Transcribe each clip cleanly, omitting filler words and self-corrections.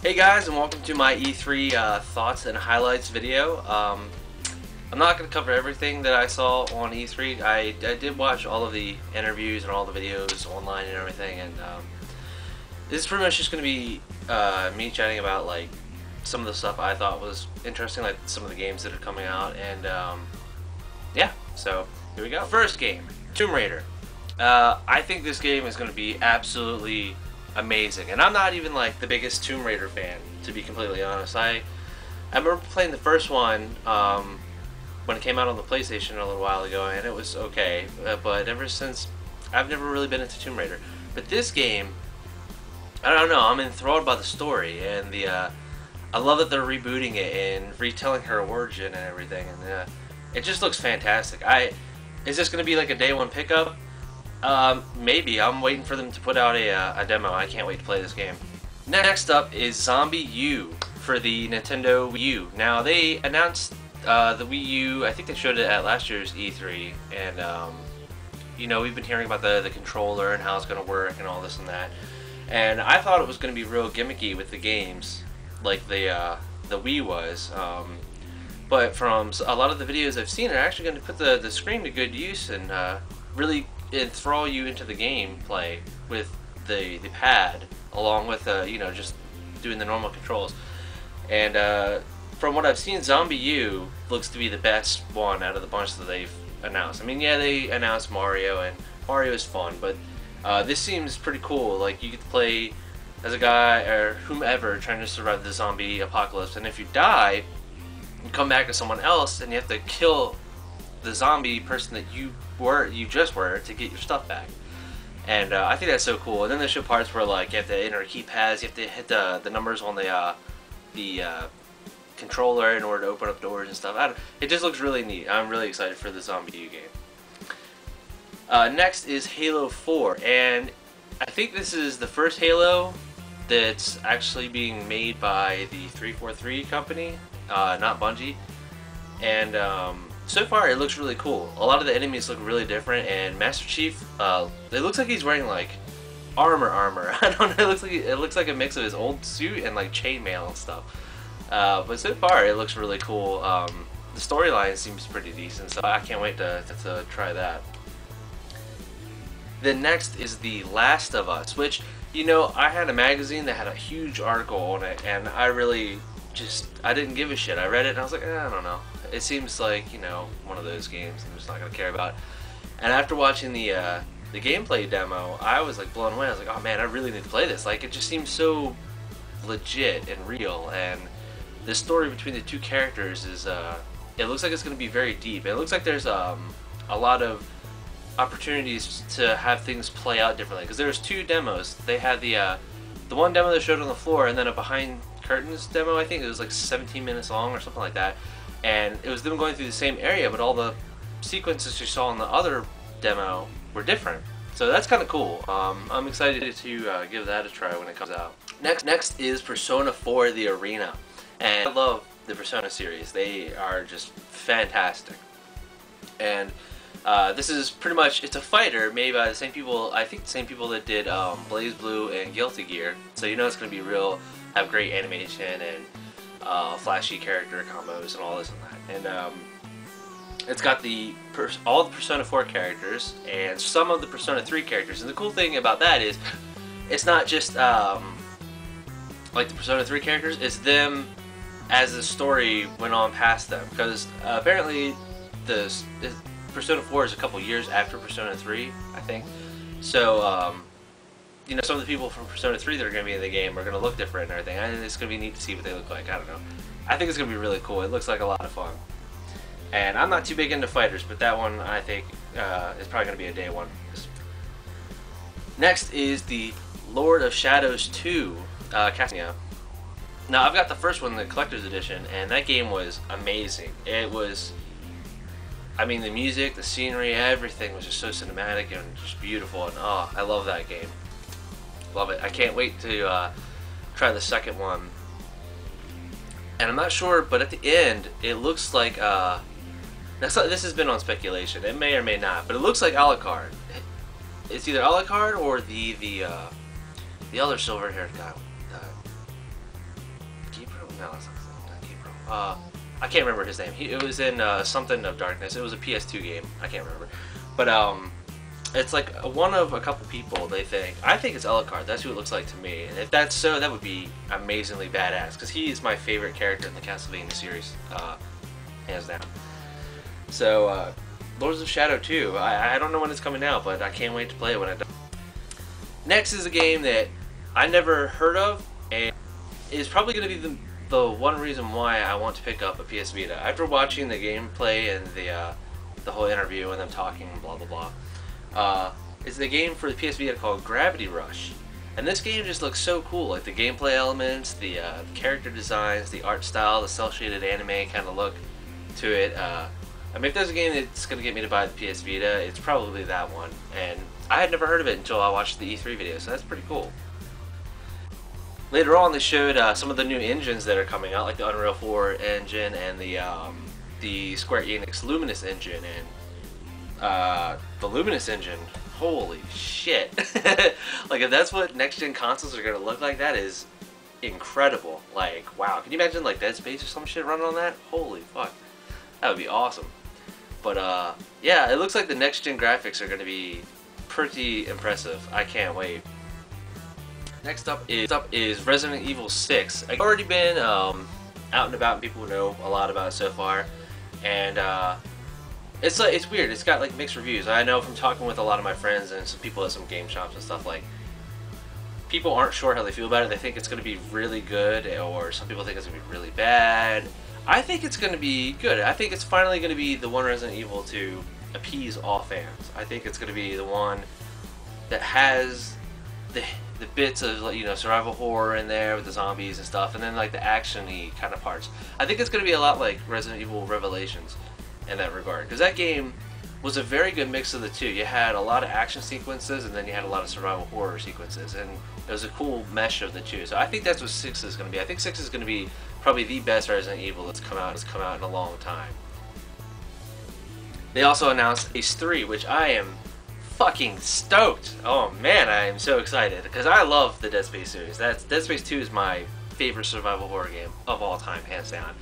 Hey guys, and welcome to my E3 thoughts and highlights video. I'm not going to cover everything that I saw on E3. I did watch all of the interviews and all the videos online and everything, and this is pretty much just going to be me chatting about like some of the stuff I thought was interesting, like some of the games that are coming out, and yeah, so here we go. First game, Tomb Raider. I think this game is going to be absolutely amazing, and I'm not even like the biggest Tomb Raider fan, to be completely honest. I remember playing the first one when it came out on the PlayStation a little while ago, and it was okay, but ever since, I've never really been into Tomb Raider. But this game, I don't know, I'm enthralled by the story, and I love that they're rebooting it and retelling her origin and everything, and it just looks fantastic. Is this going to be like a day one pickup? Maybe. I'm waiting for them to put out a demo. I can't wait to play this game. Next up is Zombie U for the Nintendo Wii U. Now, they announced the Wii U, I think they showed it at last year's E3, and you know, we've been hearing about the controller and how it's going to work and all this and that, and I thought it was going to be real gimmicky with the games, like the Wii was, but from a lot of the videos I've seen, they're actually going to put the screen to good use and really enthrall you into the gameplay with the pad, along with you know, just doing the normal controls. And from what I've seen, Zombie U looks to be the best one out of the bunch that they've announced. I mean, yeah, they announced Mario, and Mario is fun, but this seems pretty cool. Like, you get to play as a guy or whomever trying to survive the zombie apocalypse, and if you die, you come back as someone else, and you have to kill the zombie person that you just were to get your stuff back. And I think that's so cool. And then they show parts where, like, you have to enter keypads, you have to hit the numbers on the controller in order to open up doors and stuff. It just looks really neat. I'm really excited for the Zombie U game. Next is Halo 4, and I think this is the first Halo that's actually being made by the 343 company, not Bungie. And so far, it looks really cool. A lot of the enemies look really different, and Master Chief, it looks like he's wearing like armor. I don't know. It looks like a mix of his old suit and like chainmail and stuff. But so far, it looks really cool. The storyline seems pretty decent, so I can't wait to try that. The next is The Last of Us, which, you know, I had a magazine that had a huge article on it, and I really I didn't give a shit. I read it and I was like, I don't know. It seems like, you know, one of those games I'm just not gonna care about. And after watching the gameplay demo, I was like blown away. I was like, oh man, I really need to play this. Like, it just seems so legit and real, and the story between the two characters is it looks like it's gonna be very deep. It looks like there's a lot of opportunities to have things play out differently, because there's two demos. They had the one demo that showed on the floor, and then a behind curtains demo. I think it was like 17 minutes long or something like that, and it was them going through the same area, but all the sequences you saw in the other demo were different. So that's kind of cool. I'm excited to give that a try when it comes out. Next is Persona 4 The Arena, and I love the Persona series. They are just fantastic, and this is pretty much, it's a fighter made by the same people, I think the same people that did Blaze Blue and Guilty Gear, so you know it's going to be real, have great animation and flashy character combos and all this and that. And it's got all the Persona 4 characters and some of the Persona 3 characters, and the cool thing about that is it's not just like the Persona 3 characters, it's them as the story went on past them, because apparently the Persona 4 is a couple years after Persona 3, I think. So, you know, some of the people from Persona 3 that are going to be in the game are going to look different and everything. I think it's going to be neat to see what they look like. I don't know. I think it's going to be really cool. It looks like a lot of fun. And I'm not too big into fighters, but that one I think is probably going to be a day one. Next is the Lord of Shadows 2, Castlevania. Now, I've got the first one, the Collector's Edition, and that game was amazing. It was, I mean, the music, the scenery, everything was just so cinematic and just beautiful, and oh, I love that game. Love it. I can't wait to try the second one. And I'm not sure, but at the end, it looks like, this has been on speculation, it may or may not, but it looks like Alucard. It's either Alucard or the other silver-haired guy. No, that's not Gabriel. I can't remember his name. It was in something of Darkness. It was a PS2 game. I can't remember. But it's like one of a couple people, they think. I think it's Alucard. That's who it looks like to me. And if that's so, that would be amazingly badass. Because he is my favorite character in the Castlevania series. Hands down. So, Lords of Shadow 2. I don't know when it's coming out, but I can't wait to play it when it does. Next is a game that I never heard of, and is probably going to be the one reason why I want to pick up a PS Vita. After watching the gameplay and the whole interview and them talking and blah blah blah, is the game for the PS Vita called Gravity Rush. And this game just looks so cool, like the gameplay elements, the character designs, the art style, the cel-shaded anime kind of look to it. I mean, if there's a game that's going to get me to buy the PS Vita, it's probably that one. And I had never heard of it until I watched the E3 video, so that's pretty cool. Later on, they showed some of the new engines that are coming out, like the Unreal 4 engine and the Square Enix Luminous engine. And the Luminous engine, holy shit. Like, if that's what next-gen consoles are going to look like, that is incredible. Like, wow. Can you imagine, like, Dead Space or some shit running on that? Holy fuck. That would be awesome. But, yeah, it looks like the next-gen graphics are going to be pretty impressive. I can't wait. Next up is Resident Evil 6. I've already been out and about, and people know a lot about it so far. And, it's weird. It's got, like, mixed reviews. I know from talking with a lot of my friends and some people at some game shops and stuff, like, people aren't sure how they feel about it. They think it's going to be really good, or some people think it's going to be really bad. I think it's going to be good. I think it's finally going to be the one Resident Evil to appease all fans. I think it's going to be the one that has the bits of, you know, survival horror in there with the zombies and stuff, and then like the action-y kind of parts. I think it's going to be a lot like Resident Evil Revelations in that regard, because that game was a very good mix of the two. You had a lot of action sequences, and then you had a lot of survival horror sequences, and it was a cool mesh of the two. So I think that's what 6 is going to be. I think 6 is going to be probably the best Resident Evil that's come out in a long time. They also announced Phase 3, which I am fucking stoked. Oh man, I am so excited, because I love the Dead Space series. Dead Space 2 is my favorite survival horror game of all time, hands down.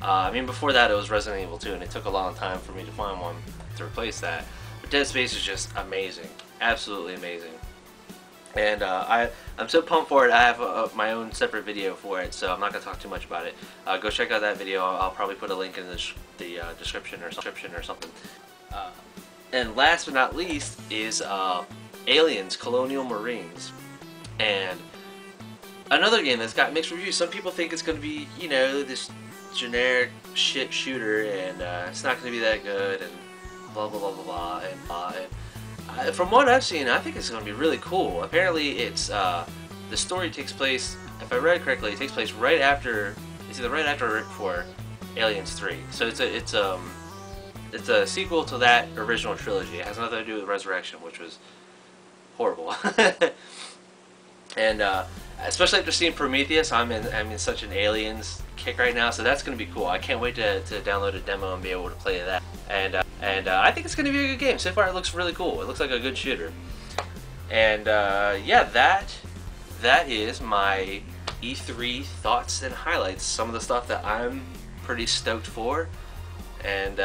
I mean, before that it was Resident Evil 2, and it took a long time for me to find one to replace that. But Dead Space is just amazing, absolutely amazing. And I'm so pumped for it. I have my own separate video for it, so I'm not going to talk too much about it. Go check out that video. I'll probably put a link in the description or something. And last but not least is Aliens, Colonial Marines. And another game that's got mixed reviews. Some people think it's going to be, you know, this generic shit shooter, and it's not going to be that good, and blah blah blah blah blah. And from what I've seen, I think it's going to be really cool. Apparently, it's the story takes place, if I read it correctly, it takes place right after, it's either right after or right before Aliens 3. So it's a sequel to that original trilogy. It has nothing to do with Resurrection, which was horrible. And especially after seeing Prometheus, I'm in such an Aliens kick right now, so that's going to be cool. I can't wait to download a demo and be able to play that. And I think it's going to be a good game. So far, it looks really cool. It looks like a good shooter. And yeah, that is my E3 thoughts and highlights. Some of the stuff that I'm pretty stoked for. And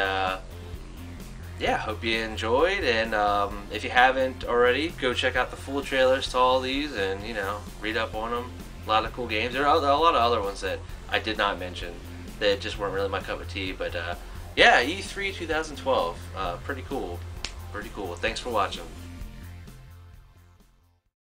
yeah, hope you enjoyed. And if you haven't already, go check out the full trailers to all these, and, you know, read up on them. A lot of cool games. There are a lot of other ones that I did not mention that just weren't really my cup of tea. But yeah, E3 2012, pretty cool. Pretty cool. Thanks for watching.